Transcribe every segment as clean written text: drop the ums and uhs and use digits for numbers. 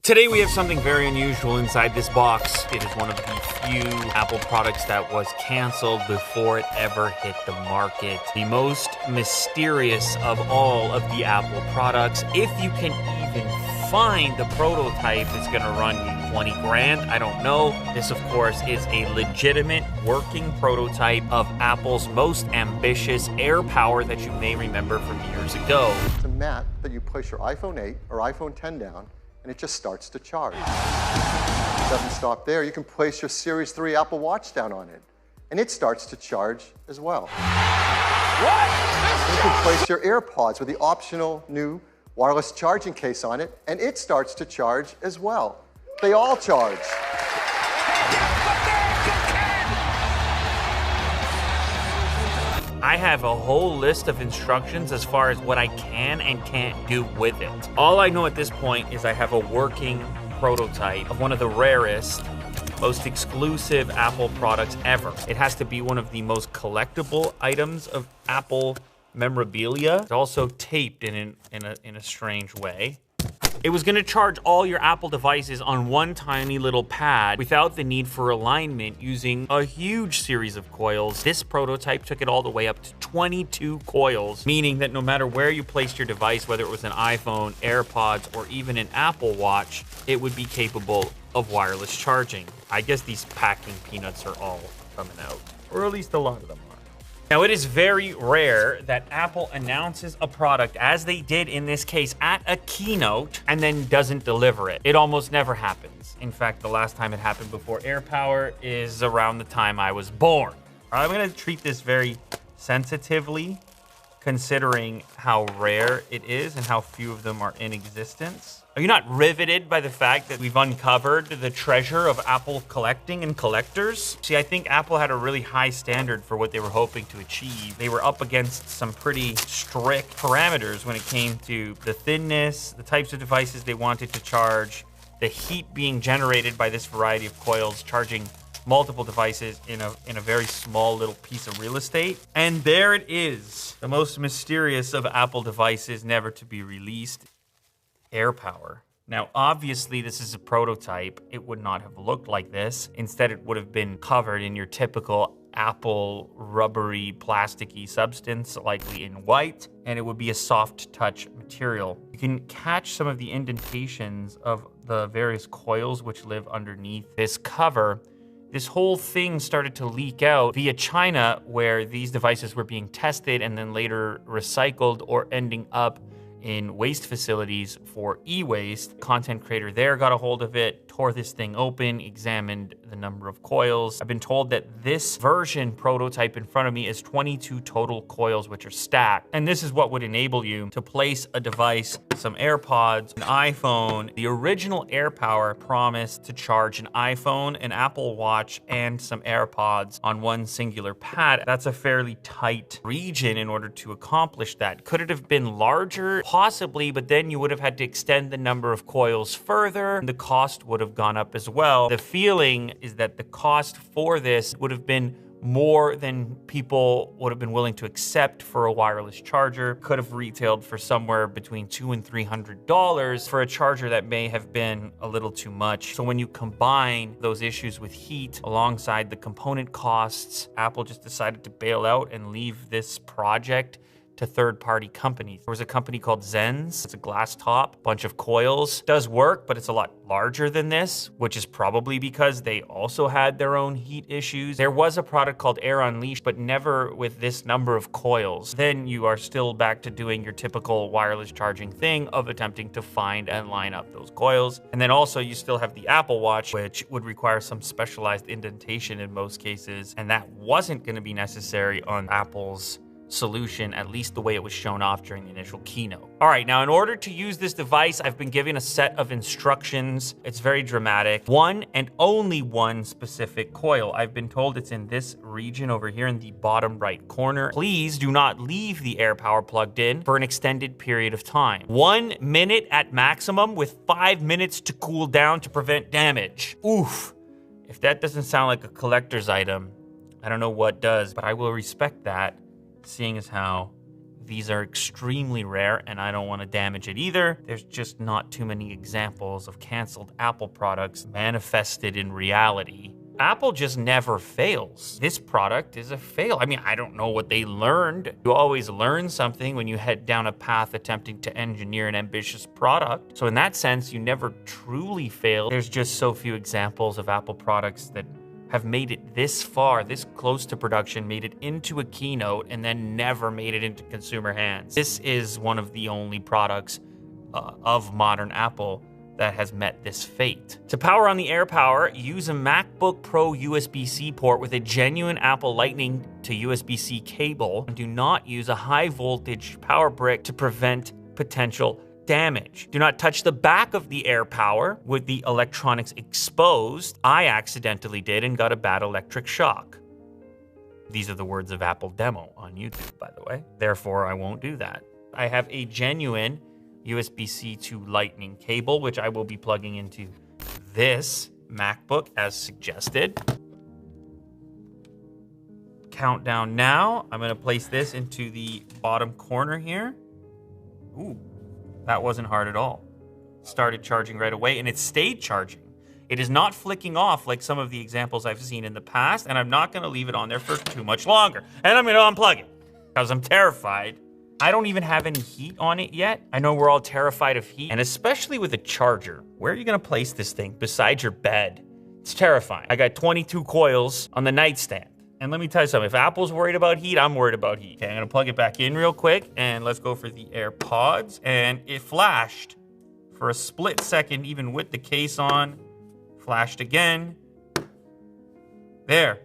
Today we have something very unusual inside this box. It is one of the few Apple products that was canceled before it ever hit the market. The most mysterious of all of the Apple products. If you can even find the prototype, it's gonna run you 20 grand. I don't know. This, of course, is a legitimate working prototype of Apple's most ambitious AirPower that you may remember from years ago. It's a mat that you place your iPhone 8 or iPhone 10 down, and it just starts to charge. It doesn't stop there. You can place your Series 3 Apple Watch down on it, and it starts to charge as well. What? You can place your AirPods with the optional new wireless charging case on it, and it starts to charge as well. They all charge. I have a whole list of instructions as far as what I can and can't do with it. All I know at this point is I have a working prototype of one of the rarest, most exclusive Apple products ever. It has to be one of the most collectible items of Apple memorabilia. It's also taped in a strange way. It was gonna charge all your Apple devices on one tiny little pad without the need for alignment using a huge series of coils. This prototype took it all the way up to 22 coils, meaning that no matter where you placed your device, whether it was an iPhone, AirPods, or even an Apple Watch, it would be capable of wireless charging. I guess these packing peanuts are all coming out, or at least a lot of them. Now, it is very rare that Apple announces a product, as they did in this case, at a keynote, and then doesn't deliver it. It almost never happens. In fact, the last time it happened before AirPower is around the time I was born. I'm gonna treat this very sensitively, considering how rare it is and how few of them are in existence. Are you not riveted by the fact that we've uncovered the treasure of Apple collecting and collectors? See, I think Apple had a really high standard for what they were hoping to achieve. They were up against some pretty strict parameters when it came to the thinness, the types of devices they wanted to charge, the heat being generated by this variety of coils, charging multiple devices in a very small little piece of real estate. And there it is, the most mysterious of Apple devices never to be released. AirPower. Now, obviously, this is a prototype. It would not have looked like this. Instead, it would have been covered in your typical Apple rubbery, plasticky substance, likely in white, and it would be a soft touch material. You can catch some of the indentations of the various coils which live underneath this cover. This whole thing started to leak out via China, where these devices were being tested and then later recycled or ending up in waste facilities for e-waste. Content creator there got a hold of it, tore this thing open, examined the number of coils. I've been told that this version prototype in front of me is 22 total coils which are stacked. And this is what would enable you to place a device, some AirPods, an iPhone. The original AirPower promised to charge an iPhone, an Apple Watch, and some AirPods on one singular pad. That's a fairly tight region in order to accomplish that. Could it have been larger? Possibly, but then you would have had to extend the number of coils further, and the cost would have gone up as well. The feeling is that the cost for this would have been more than people would have been willing to accept for a wireless charger. Could have retailed for somewhere between $200 and $300 for a charger that may have been a little too much. So when you combine those issues with heat alongside the component costs, Apple just decided to bail out and leave this project to third-party companies. There was a company called Zenz. It's a glass top, bunch of coils. Does work, but it's a lot larger than this, which is probably because they also had their own heat issues. There was a product called Air Unleashed, but never with this number of coils. Then you are still back to doing your typical wireless charging thing of attempting to find and line up those coils. And then also you still have the Apple Watch, which would require some specialized indentation in most cases, and that wasn't gonna be necessary on Apple's solution, at least the way it was shown off during the initial keynote. All right, now in order to use this device, I've been given a set of instructions. It's very dramatic. One and only one specific coil. I've been told it's in this region over here in the bottom right corner. Please do not leave the AirPower plugged in for an extended period of time. 1 minute at maximum with 5 minutes to cool down to prevent damage. Oof. If that doesn't sound like a collector's item, I don't know what does, but I will respect that, seeing as how These are extremely rare, and I don't want to damage it either. There's just not too many examples of canceled Apple products manifested in reality. Apple just never fails. This product is a fail. I mean, I don't know what they learned. You always learn something when you head down a path attempting to engineer an ambitious product. So in that sense, you never truly fail. There's just so few examples of Apple products that have made it this far, this close to production, made it into a keynote, and then never made it into consumer hands. This is one of the only products of modern Apple that has met this fate. To power on the AirPower, use a MacBook Pro USB-C port with a genuine Apple Lightning to USB-C cable, and do not use a high voltage power brick to prevent potential damage. Do not touch the back of the AirPower with the electronics exposed. I accidentally did and got a bad electric shock. These are the words of Apple Demo on YouTube, by the way. Therefore, I won't do that. I have a genuine USB-C to Lightning cable, which I will be plugging into this MacBook as suggested. Countdown now. I'm gonna place this into the bottom corner here. Ooh, that wasn't hard at all. Started charging right away, and it stayed charging. It is not flicking off like some of the examples I've seen in the past, and I'm not gonna leave it on there for too much longer. And I'm gonna unplug it, because I'm terrified. I don't even have any heat on it yet. I know we're all terrified of heat, and especially with a charger. Where are you gonna place this thing besides your bed? It's terrifying. I got 22 coils on the nightstand. And let me tell you something, if Apple's worried about heat, I'm worried about heat. Okay, I'm gonna plug it back in real quick, and let's go for the AirPods. And it flashed for a split second, even with the case on. Flashed again. There,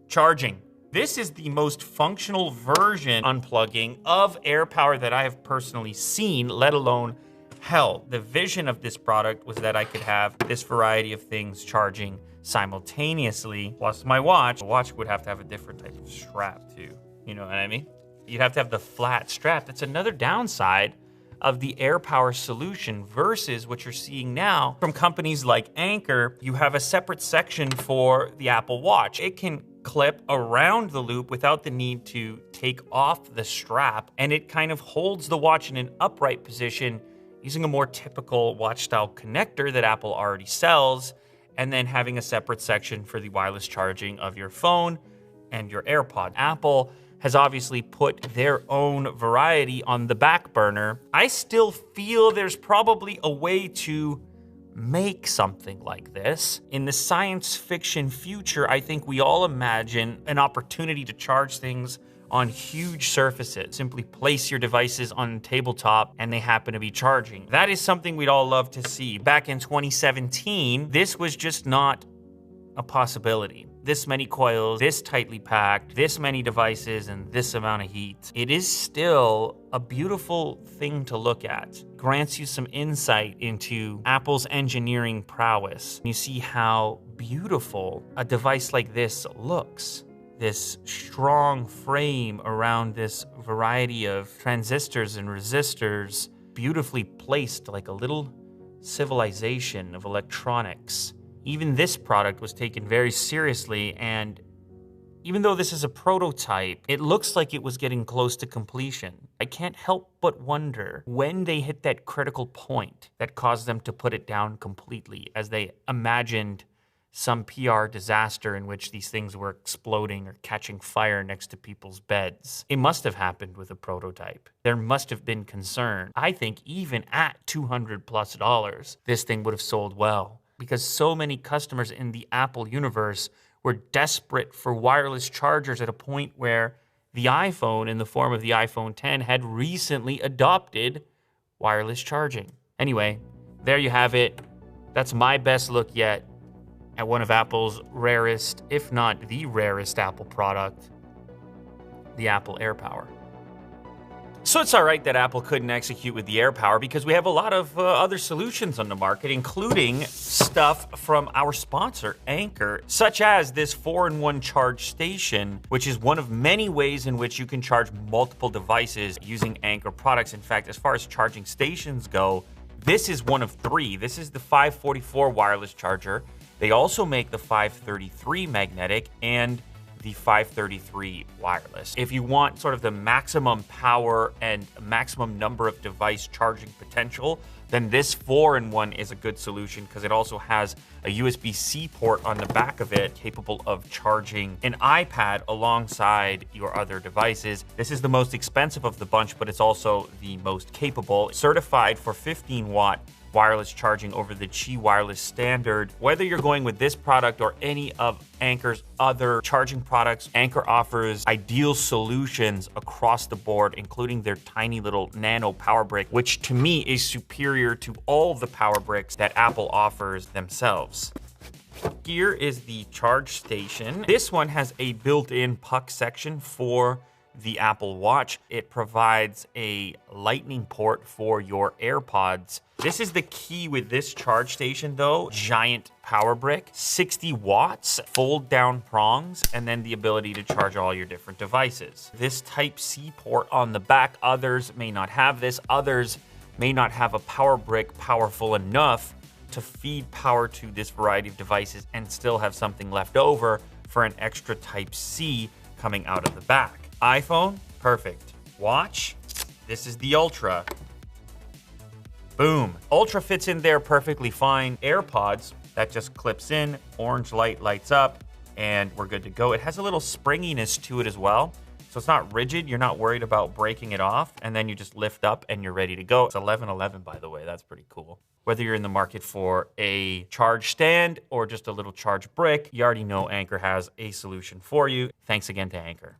charging. This is the most functional version unplugging of AirPower that I have personally seen, let alone held. The vision of this product was that I could have this variety of things charging simultaneously, plus my watch. The watch would have to have a different type of strap too. You know what I mean? You'd have to have the flat strap. That's another downside of the AirPower solution versus what you're seeing now from companies like Anker. You have a separate section for the Apple Watch. It can clip around the loop without the need to take off the strap, and it kind of holds the watch in an upright position using a more typical watch style connector that Apple already sells, and then having a separate section for the wireless charging of your phone and your AirPod. Apple has obviously put their own variety on the back burner. I still feel there's probably a way to make something like this. In the science fiction future, I think we all imagine an opportunity to charge things on huge surfaces. Simply place your devices on a tabletop and they happen to be charging. That is something we'd all love to see. Back in 2017, this was just not a possibility. This many coils, this tightly packed, this many devices, and this amount of heat. It is still a beautiful thing to look at. Grants you some insight into Apple's engineering prowess. You see how beautiful a device like this looks. This strong frame around this variety of transistors and resistors, beautifully placed like a little civilization of electronics. Even this product was taken very seriously, and even though this is a prototype, it looks like it was getting close to completion. I can't help but wonder when they hit that critical point that caused them to put it down completely, as they imagined some PR disaster in which these things were exploding or catching fire next to people's beds. It must have happened with a prototype. There must have been concern. I think even at $200+, this thing would have sold well, because so many customers in the Apple universe were desperate for wireless chargers at a point where the iPhone, in the form of the iPhone X, had recently adopted wireless charging. Anyway, there you have it. That's my best look yet at one of Apple's rarest, if not the rarest Apple product, the Apple AirPower. So it's all right that Apple couldn't execute with the AirPower, because we have a lot of other solutions on the market, including stuff from our sponsor, Anker, such as this 4-in-1 charge station, which is one of many ways in which you can charge multiple devices using Anker products. In fact, as far as charging stations go, this is one of 3. This is the 544 wireless charger. They also make the 533 magnetic, and the 533 wireless. If you want sort of the maximum power and maximum number of device charging potential, then this 4-in-1 is a good solution because it also has a USB-C port on the back of it capable of charging an iPad alongside your other devices. This is the most expensive of the bunch, but it's also the most capable. Certified for 15-watt wireless charging over the Qi Wireless standard. Whether you're going with this product or any of Anker's other charging products, Anker offers ideal solutions across the board, including their tiny little nano power brick, which to me is superior to all the power bricks that Apple offers themselves. Here is the charge station. This one has a built-in puck section for the Apple Watch. It provides a lightning port for your AirPods. This is the key with this charge station though. Giant power brick, 60 watts, fold down prongs, and then the ability to charge all your different devices. This Type-C port on the back, others may not have this. Others may not have a power brick powerful enough to feed power to this variety of devices and still have something left over for an extra Type-C coming out of the back. iPhone, perfect. Watch, this is the Ultra. Boom. Ultra fits in there perfectly fine. AirPods, that just clips in, orange light lights up, and we're good to go. It has a little springiness to it as well. So it's not rigid, you're not worried about breaking it off, and then you just lift up and you're ready to go. It's 1111, by the way, that's pretty cool. Whether you're in the market for a charge stand or just a little charge brick, you already know Anker has a solution for you. Thanks again to Anker.